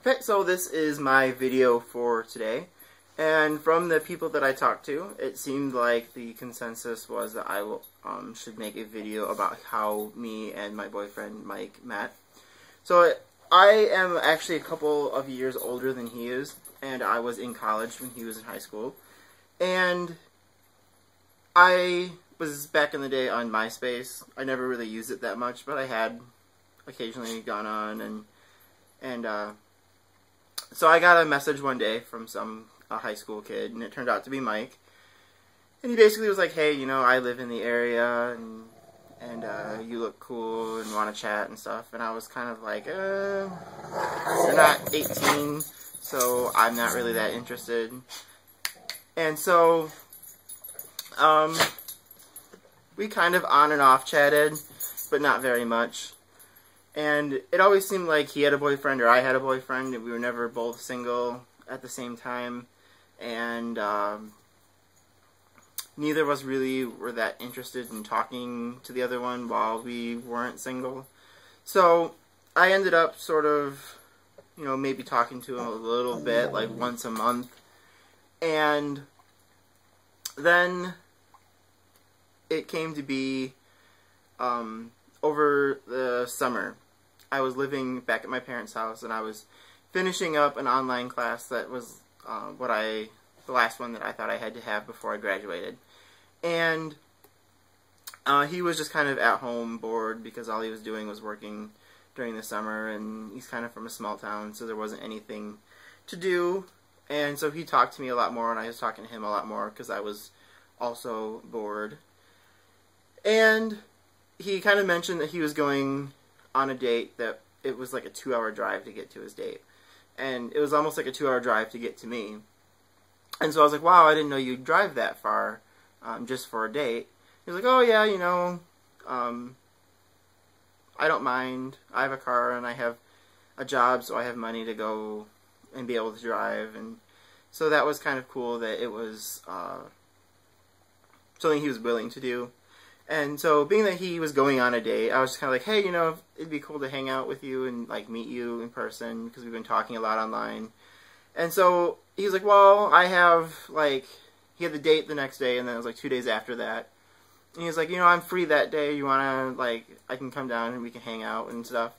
Okay, so this is my video for today, and from the people that I talked to, it seemed like the consensus was that I should make a video about how me and my boyfriend Mike met. So I am actually a couple of years older than he is, and I was in college when he was in high school, and I was back in the day on MySpace. I never really used it that much, but I had occasionally gone on, and so I got a message one day from some high school kid, and it turned out to be Mike. And he basically was like, "Hey, you know, I live in the area, and you look cool and want to chat and stuff." And I was kind of like, "You're not 18, so I'm not really that interested." And so we kind of on and off chatted, but not very much. And it always seemed like he had a boyfriend or I had a boyfriend, and we were never both single at the same time. And neither of us really were that interested in talking to the other one while we weren't single. So I ended up sort of, you know, maybe talking to him a little bit, like once a month. And then it came to be over the summer. I was living back at my parents' house, and I was finishing up an online class that was the last one that I thought I had to have before I graduated. And he was just kind of at home, bored, because all he was doing was working during the summer, and he's kind of from a small town, so there wasn't anything to do. And so he talked to me a lot more, and I was talking to him a lot more, because I was also bored. And he kind of mentioned that he was going on a date, that it was like a 2-hour drive to get to his date. And it was almost like a 2-hour drive to get to me. And so I was like, "Wow, I didn't know you'd drive that far just for a date." He was like, "Oh yeah, you know, I don't mind. I have a car and I have a job, so I have money to go and be able to drive." And so that was kind of cool that it was something he was willing to do. And so, being that he was going on a date, I was just kind of like, "Hey, you know, it'd be cool to hang out with you and, like, meet you in person, because we've been talking a lot online." And so, he was like, "Well, I have, like," he had the date the next day, and then it was, like, 2 days after that. And he was like, "You know, I'm free that day. You want to, like, I can come down and we can hang out and stuff."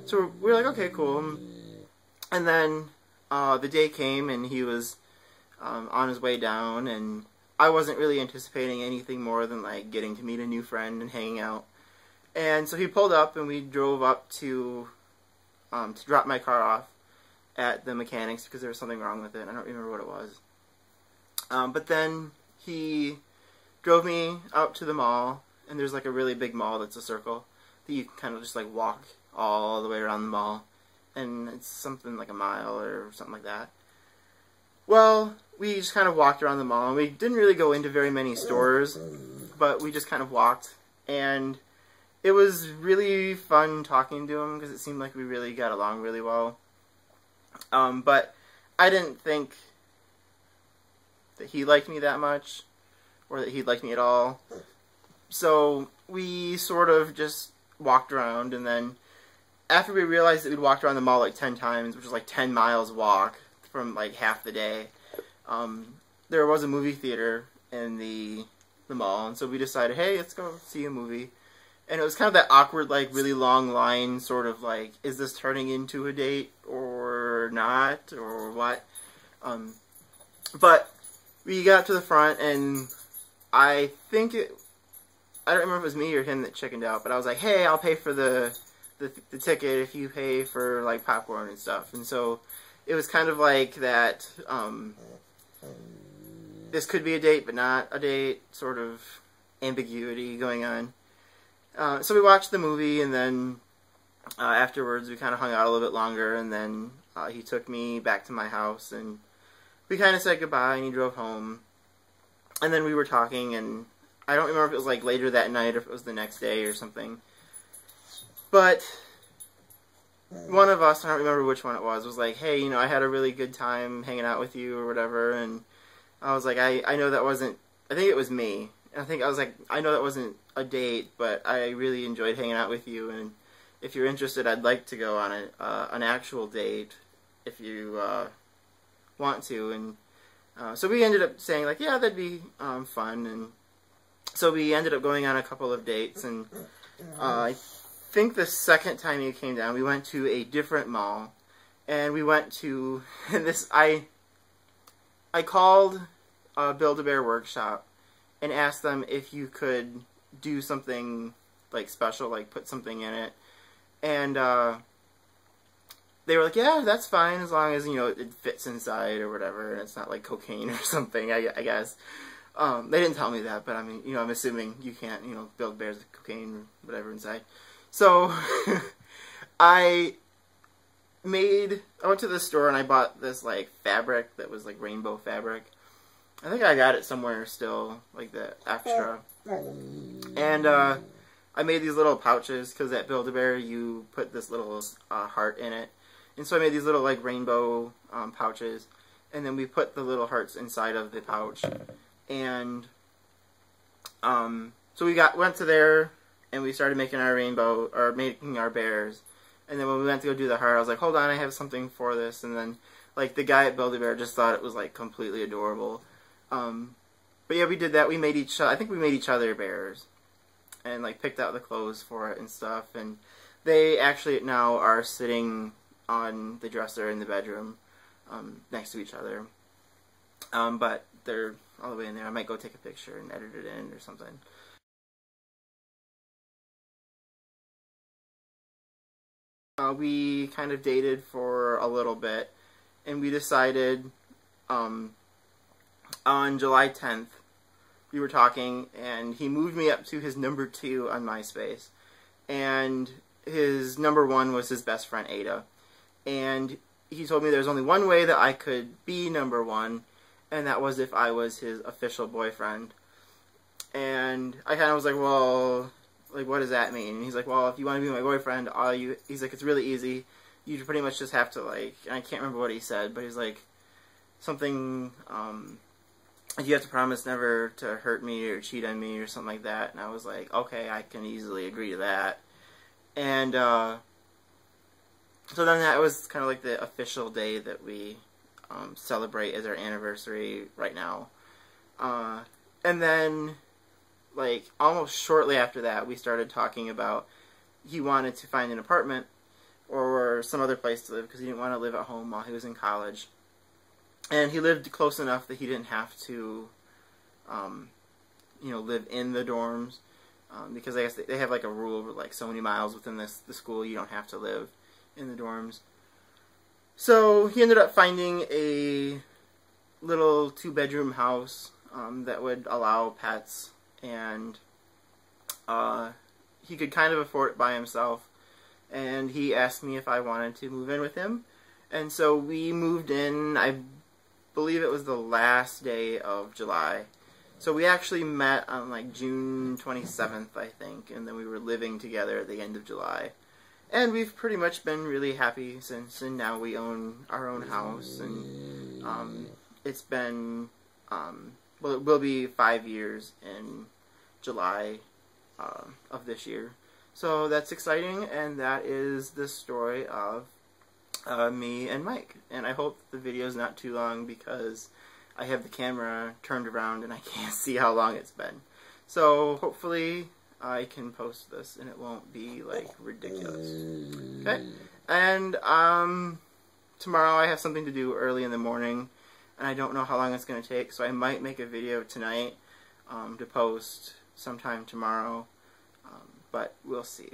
So, we were like, "Okay, cool." And then, the day came, and he was on his way down, and I wasn't really anticipating anything more than, like, getting to meet a new friend and hanging out. And so he pulled up, and we drove up to drop my car off at the mechanics, because there was something wrong with it. I don't remember what it was. But then he drove me out to the mall, and there's, like, a really big mall that's a circle that you can kind of just, like, walk all the way around the mall. And it's something like a mile or something like that. Well, we just kind of walked around the mall, and we didn't really go into very many stores, but we just kind of walked, and it was really fun talking to him, because it seemed like we really got along really well. But I didn't think that he liked me that much, or that he liked me at all. So we sort of just walked around, and then after we realized that we'd walked around the mall like 10 times, which was like 10 miles walk from like half the day, there was a movie theater in the mall, and so we decided, "Hey, let's go see a movie." And it was kind of that awkward, like, really long line, sort of like, is this turning into a date or not, or what? But we got to the front, and I don't remember if it was me or him that chickened out, but I was like, "Hey, I'll pay for the ticket if you pay for, like, popcorn and stuff." And so it was kind of like that, this could be a date, but not a date, sort of ambiguity going on. So we watched the movie, and then afterwards we kind of hung out a little bit longer, and then he took me back to my house, and we kind of said goodbye, and he drove home. And then we were talking, and I don't remember if it was like later that night or if it was the next day or something. But one of us, I don't remember which one it was like, "Hey, you know, I had a really good time hanging out with you," or whatever. And I was like, I know that wasn't, I think it was me. And I was like, "I know that wasn't a date, but I really enjoyed hanging out with you, and if you're interested, I'd like to go on an actual date." if you want to. And so we ended up saying like, yeah, that'd be fun. And so we ended up going on a couple of dates. And I think the second time he came down, we went to a different mall. And we went to this. I called Build-A-Bear Workshop and asked them if you could do something like special, like put something in it. And they were like, yeah, that's fine, as long as, you know, it fits inside or whatever, and it's not like cocaine or something, I guess. They didn't tell me that, but I mean, you know, I'm assuming you can't, you know, build bears with cocaine or whatever inside. So I went to the store and I bought this like fabric that was like rainbow fabric. I think I got it somewhere still, like the extra. And I made these little pouches, because at Build-A-Bear you put this little heart in it. And so I made these little like rainbow pouches, and then we put the little hearts inside of the pouch. And so we went to there and we started making our rainbow, or making our bears. And then when we went to go do the heart, I was like, hold on, I have something for this. And then like the guy at Build-A-Bear just thought it was like completely adorable. But yeah, we did that. We made I think we made each other bears, and like picked out the clothes for it and stuff. And they actually now are sitting on the dresser in the bedroom, next to each other. But they're all the way in there. I might go take a picture and edit it in or something. We kind of dated for a little bit, and we decided on July 10th, we were talking, and he moved me up to his number 2 on MySpace. And his number 1 was his best friend, Ada. And he told me there's only one way that I could be number 1, and that was if I was his official boyfriend. And I kind of was like, well, like, what does that mean? And he's like, well, if you want to be my boyfriend, he's like, it's really easy. You pretty much just have to, like, and I can't remember what he said, but he's like, something, you have to promise never to hurt me or cheat on me or something like that. And I was like, okay, I can easily agree to that. And so then that was kind of like the official day that we celebrate as our anniversary right now. And then, like, almost shortly after that, we started talking about he wanted to find an apartment or some other place to live, because he didn't want to live at home while he was in college. And he lived close enough that he didn't have to, you know, live in the dorms, because I guess they have like a rule, like so many miles within the school you don't have to live in the dorms. So he ended up finding a little 2-bedroom house that would allow pets, and he could kind of afford it by himself. And he asked me if I wanted to move in with him, and so we moved in. I believe it was the last day of July. So we actually met on like June 27th, I think, and then we were living together at the end of July. And we've pretty much been really happy since, and now we own our own house, and it's been, well, it will be 5 years in July of this year. So that's exciting, and that is the story of me and Mike. And I hope the video is not too long, because I have the camera turned around and I can't see how long it's been. So hopefully I can post this and it won't be like ridiculous. Okay? And tomorrow I have something to do early in the morning, and I don't know how long it's going to take, so I might make a video tonight to post sometime tomorrow, but we'll see.